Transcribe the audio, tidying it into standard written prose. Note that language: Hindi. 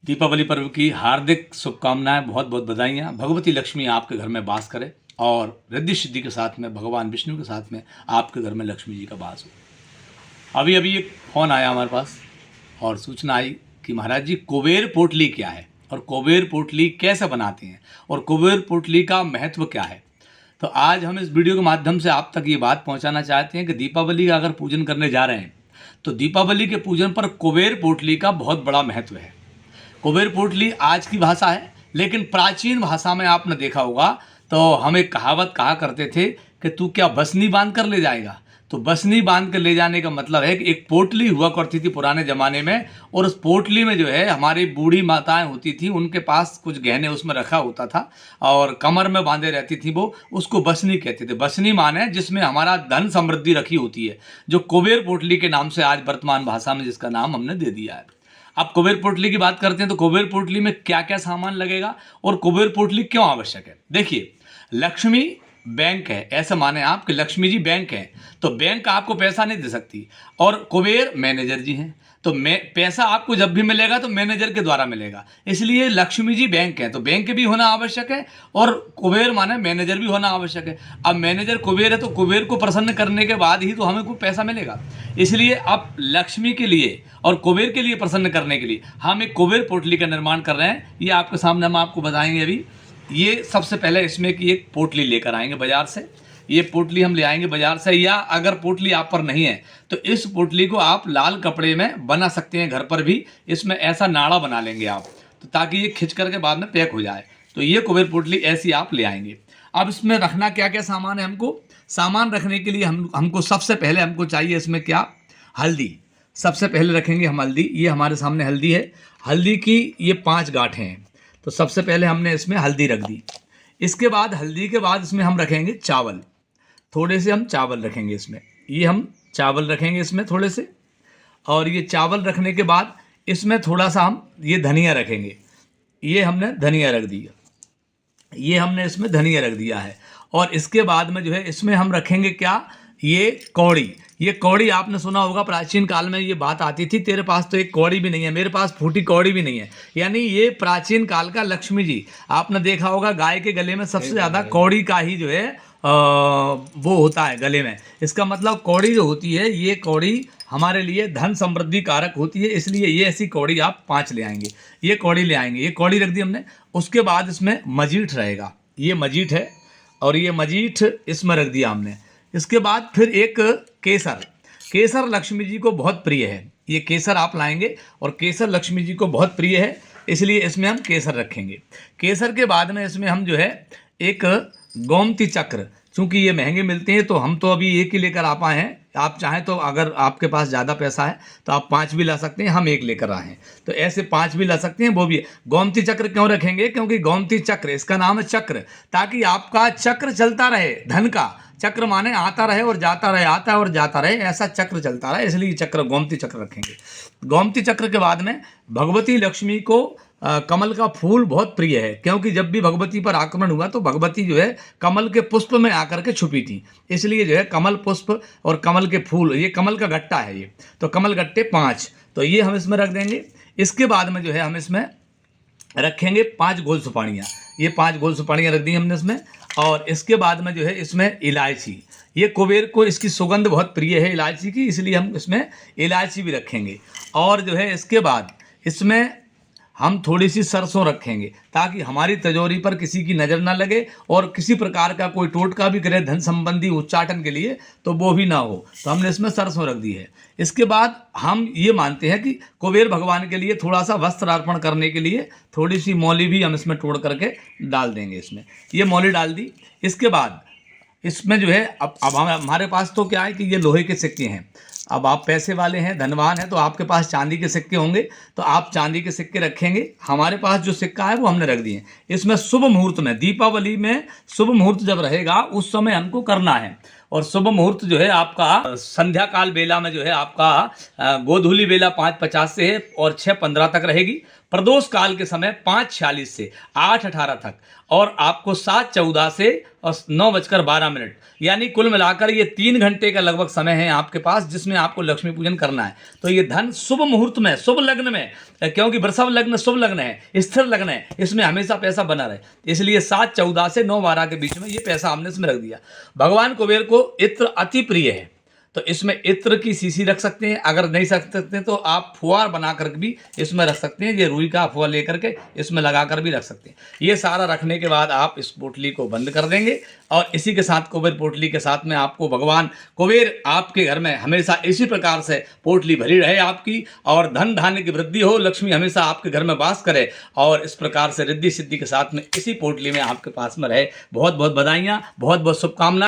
दीपावली पर्व की हार्दिक शुभकामनाएं, बहुत बहुत बधाइयाँ। भगवती लक्ष्मी आपके घर में वास करे और रिद्धि सिद्धि के साथ में भगवान विष्णु के साथ में आपके घर में लक्ष्मी जी का वास हो। अभी अभी एक फ़ोन आया हमारे पास और सूचना आई कि महाराज जी कुबेर पोटली क्या है और कुबेर पोटली कैसे बनाते हैं और कुबेर पोटली का महत्व क्या है। तो आज हम इस वीडियो के माध्यम से आप तक ये बात पहुंचाना चाहते हैं कि दीपावली का अगर पूजन करने जा रहे हैं तो दीपावली के पूजन पर कुबेर पोटली का बहुत बड़ा महत्व है। कुबेर पोटली आज की भाषा है, लेकिन प्राचीन भाषा में आपने देखा होगा तो हम एक कहावत कहा करते थे कि तू क्या बसनी बांध कर ले जाएगा। तो बसनी बांध कर ले जाने का मतलब है कि एक पोटली हुआ करती थी पुराने ज़माने में, और उस पोटली में जो है हमारी बूढ़ी माताएं होती थी, उनके पास कुछ गहने उसमें रखा होता था और कमर में बांधे रहती थी, वो उसको बसनी कहते थे। बसनी माने जिसमें हमारा धन समृद्धि रखी होती है, जो कुबेर पोटली के नाम से आज वर्तमान भाषा में जिसका नाम हमने दे दिया है। अब कुबेर पोटली की बात करते हैं तो कुबेर पोटली में क्या क्या सामान लगेगा और कुबेर पोटली क्यों आवश्यक है। देखिए, लक्ष्मी बैंक है, ऐसा माने आप कि लक्ष्मी जी बैंक है, तो बैंक आपको पैसा नहीं दे सकती, और कुबेर मैनेजर जी हैं, तो पैसा आपको जब भी मिलेगा तो मैनेजर के द्वारा मिलेगा। इसलिए लक्ष्मी जी बैंक है, तो बैंक भी होना आवश्यक है और कुबेर माने मैनेजर भी होना आवश्यक है। अब मैनेजर कुबेर है तो कुबेर को प्रसन्न करने के बाद ही तो हमें कोई पैसा मिलेगा। इसलिए अब लक्ष्मी के लिए और कुबेर के लिए प्रसन्न करने के लिए हम एक कुबेर पोटली का निर्माण कर रहे हैं। ये आपके सामने हम आपको बताएंगे। अभी ये सबसे पहले इसमें की एक पोटली लेकर आएंगे बाजार से। ये पोटली हम ले आएंगे बाजार से, या अगर पोटली आप पर नहीं है तो इस पोटली को आप लाल कपड़े में बना सकते हैं घर पर भी। इसमें ऐसा नाड़ा बना लेंगे आप, तो ताकि ये खिंच करके बाद में पैक हो जाए। तो ये कुबेर पोटली ऐसी आप ले आएंगे। अब इसमें रखना क्या क्या सामान है हमको। सामान रखने के लिए हमको सबसे पहले हमको चाहिए इसमें क्या, हल्दी। सबसे पहले रखेंगे हम हल्दी। ये हमारे सामने हल्दी है। हल्दी की ये 5 गांठें हैं, तो सबसे पहले हमने इसमें हल्दी रख दी। इसके बाद हल्दी के बाद इसमें हम रखेंगे चावल। थोड़े से हम चावल रखेंगे इसमें। ये हम चावल रखेंगे इसमें थोड़े से, और ये चावल रखने के बाद इसमें थोड़ा सा हम ये धनिया रखेंगे। ये हमने धनिया रख दिया, ये हमने इसमें धनिया रख दिया है। और इसके बाद में जो है इसमें हम रखेंगे क्या, ये कौड़ी। ये कौड़ी आपने सुना होगा, प्राचीन काल में ये बात आती थी, तेरे पास तो एक कौड़ी भी नहीं है, मेरे पास फूटी कौड़ी भी नहीं है। यानी ये प्राचीन काल का लक्ष्मी जी, आपने देखा होगा गाय के गले में सबसे ज़्यादा कौड़ी का ही जो है वो होता है गले में। इसका मतलब कौड़ी जो होती है, ये कौड़ी हमारे लिए धन समृद्धि कारक होती है। इसलिए ये ऐसी कौड़ी आप 5 ले आएंगे। ये कौड़ी ले आएंगे, ये कौड़ी रख दी हमने। उसके बाद इसमें मजीठ रहेगा, ये मजीठ है, और ये मजीठ इसमें रख दिया हमने। इसके बाद फिर एक केसर। केसर लक्ष्मी जी को बहुत प्रिय है, ये केसर आप लाएंगे, और केसर लक्ष्मी जी को बहुत प्रिय है, इसलिए इसमें हम केसर रखेंगे। केसर के बाद में इसमें हम जो है एक गोमती चक्र, चूँकि ये महंगे मिलते हैं तो हम तो अभी एक ही लेकर आ पाए हैं। आप चाहें तो अगर आपके पास ज़्यादा पैसा है तो आप 5 भी ला सकते हैं, हम एक लेकर आए हैं तो ऐसे 5 भी ला सकते हैं। वो भी गोमती चक्र क्यों रखेंगे, क्योंकि गोमती चक्र, इसका नाम है चक्र, ताकि आपका चक्र चलता रहे। धन का चक्र माने आता रहे और जाता रहे, आता है और जाता रहे, ऐसा चक्र चलता रहे, इसलिए चक्र गोमती चक्र रखेंगे। गोमती चक्र के बाद में भगवती लक्ष्मी को कमल का फूल बहुत प्रिय है, क्योंकि जब भी भगवती पर आक्रमण हुआ तो भगवती जो है कमल के पुष्प में आकर के छुपी थी, इसलिए जो है कमल पुष्प और कमल के फूल, ये कमल का गट्टा है ये, तो कमल गट्टे 5, तो ये हम इसमें रख देंगे। इसके बाद में जो है हम इसमें रखेंगे 5 गोल सुपाड़ियाँ। ये 5 गोल सुपाड़ियाँ रख दी हमने इसमें। और इसके बाद में जो है इसमें इलायची, ये कुबेर को इसकी सुगंध बहुत प्रिय है इलायची की, इसलिए हम इसमें इलायची भी रखेंगे। और जो है इसके बाद इसमें हम थोड़ी सी सरसों रखेंगे, ताकि हमारी तिजोरी पर किसी की नज़र ना लगे और किसी प्रकार का कोई टोटका भी करे धन संबंधी उच्चाटन के लिए तो वो भी ना हो, तो हमने इसमें सरसों रख दी है। इसके बाद हम ये मानते हैं कि कुबेर भगवान के लिए थोड़ा सा वस्त्र अर्पण करने के लिए थोड़ी सी मौली भी हम इसमें तोड़ करके डाल देंगे। इसमें ये मौली डाल दी। इसके बाद इसमें जो है अब हमारे पास तो क्या है कि ये लोहे के सिक्के हैं। अब आप पैसे वाले हैं, धनवान हैं, तो आपके पास चांदी के सिक्के होंगे, तो आप चांदी के सिक्के रखेंगे। हमारे पास जो सिक्का है वो हमने रख दिए। इसमें शुभ मुहूर्त में, दीपावली में शुभ मुहूर्त जब रहेगा उस समय हमको करना है। और शुभ मुहूर्त जो है आपका संध्या काल बेला में जो है आपका गोधूली बेला 5:50 से है और 6:15 तक रहेगी। प्रदोष काल के समय 5:46 से 8:18 तक, और आपको 7:14 से और 9:12 यानी कुल मिलाकर ये 3 घंटे का लगभग समय है आपके पास, जिसमें आपको लक्ष्मी पूजन करना है। तो ये धन शुभ मुहूर्त में, शुभ लग्न में, क्योंकि वृषभ लग्न शुभ लग्न है, स्थिर लग्न है, इसमें हमेशा पैसा बना रहे, इसलिए 7:14 से 9:12 के बीच में ये पैसा हमने इसमें रख दिया। भगवान कुबेर को इत्र अति प्रिय है, तो इसमें इत्र की शीशी रख सकते हैं। अगर नहीं रख सकते तो आप फुहार बना कर भी इसमें रख सकते हैं। ये रुई का फुआ लेकर के इसमें लगा कर भी रख सकते हैं। ये सारा रखने के बाद आप इस पोटली को बंद कर देंगे और इसी के साथ कुबेर पोटली के साथ में आपको भगवान कुबेर आपके घर में हमेशा इसी प्रकार से पोटली भरी रहे आपकी, और धन धान्य की वृद्धि हो, लक्ष्मी हमेशा आपके घर में वास करे, और इस प्रकार से रिद्धि सिद्धि के साथ में इसी पोटली में आपके पास में रहे। बहुत बहुत बधाइयाँ, बहुत बहुत शुभकामनाएं।